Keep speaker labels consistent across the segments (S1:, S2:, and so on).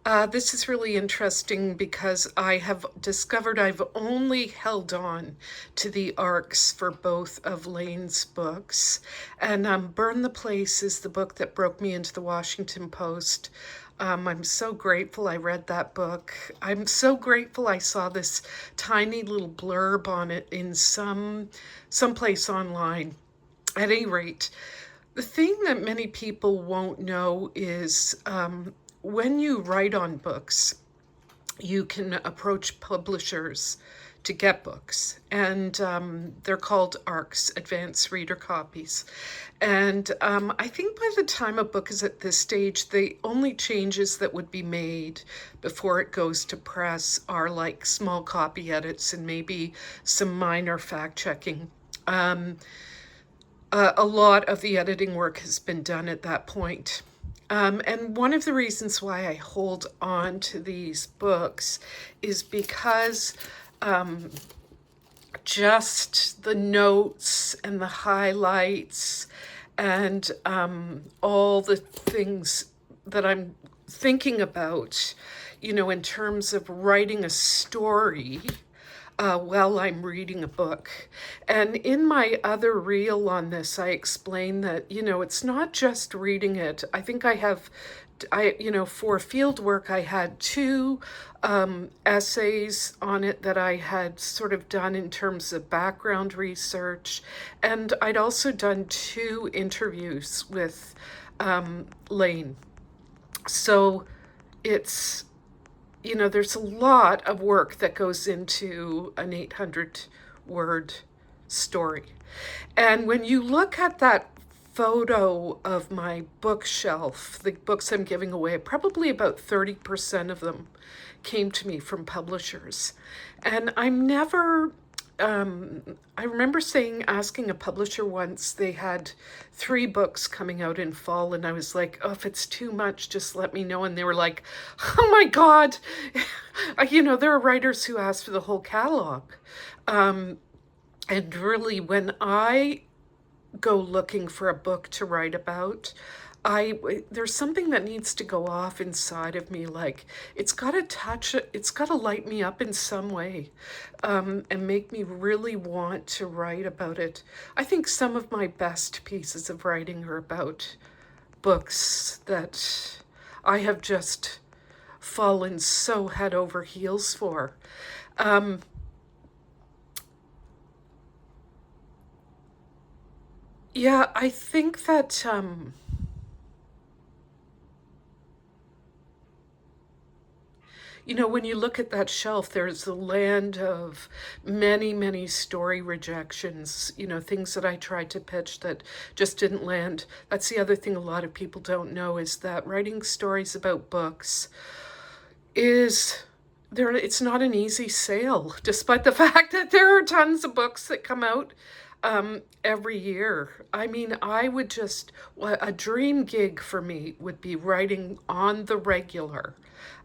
S1: This is really interesting because I have discovered I've only held on to the arcs for both of Lane's books. And Burn the Place is the book that broke me into the Washington Post. I'm so grateful I read that book. I'm so grateful I saw this tiny little blurb on it in someplace online. At any rate, the thing that many people won't know is when you write on books, you can approach publishers to get books, and they're called ARCs, Advanced Reader Copies. And I think by the time a book is at this stage, the only changes that would be made before it goes to press are like small copy edits and maybe some minor fact checking. A lot of the editing work has been done at that point. And one of the reasons why I hold on to these books is because just the notes and the highlights and all the things that I'm thinking about, in terms of writing a story while I'm reading a book. And in my other reel on this, I explain that, it's not just reading it. I think for field work, I had two essays on it that I had sort of done in terms of background research. And I'd also done two interviews with Lane. So it's there's a lot of work that goes into an 800 word story. And when you look at that photo of my bookshelf, the books I'm giving away, probably about 30% of them came to me from publishers. And I'm never I remember asking a publisher once, they had three books coming out in fall, and I was like, oh, if it's too much, just let me know. And they were like, oh my God. There are writers who ask for the whole catalog. And really, when I go looking for a book to write about, there's something that needs to go off inside of me. Like it's got to light me up in some way, and make me really want to write about it. I think some of my best pieces of writing are about books that I have just fallen so head over heels for. Um, yeah, I think that when you look at that shelf, there's a land of many, many story rejections, things that I tried to pitch that just didn't land. That's the other thing a lot of people don't know is that writing stories about books is it's not an easy sale, despite the fact that there are tons of books that come out every year. I mean, a dream gig for me would be writing on the regular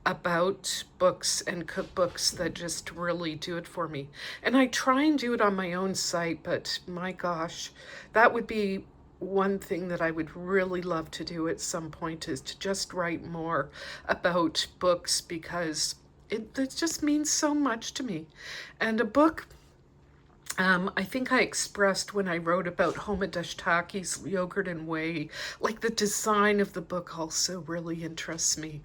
S1: about books and cookbooks that just really do it for me. And I try and do it on my own site, but my gosh, that would be one thing that I would really love to do at some point, is to just write more about books, because it just means so much to me. And a book, I think I expressed when I wrote about Homa Dashtaki's Yogurt and Whey, like the design of the book also really interests me.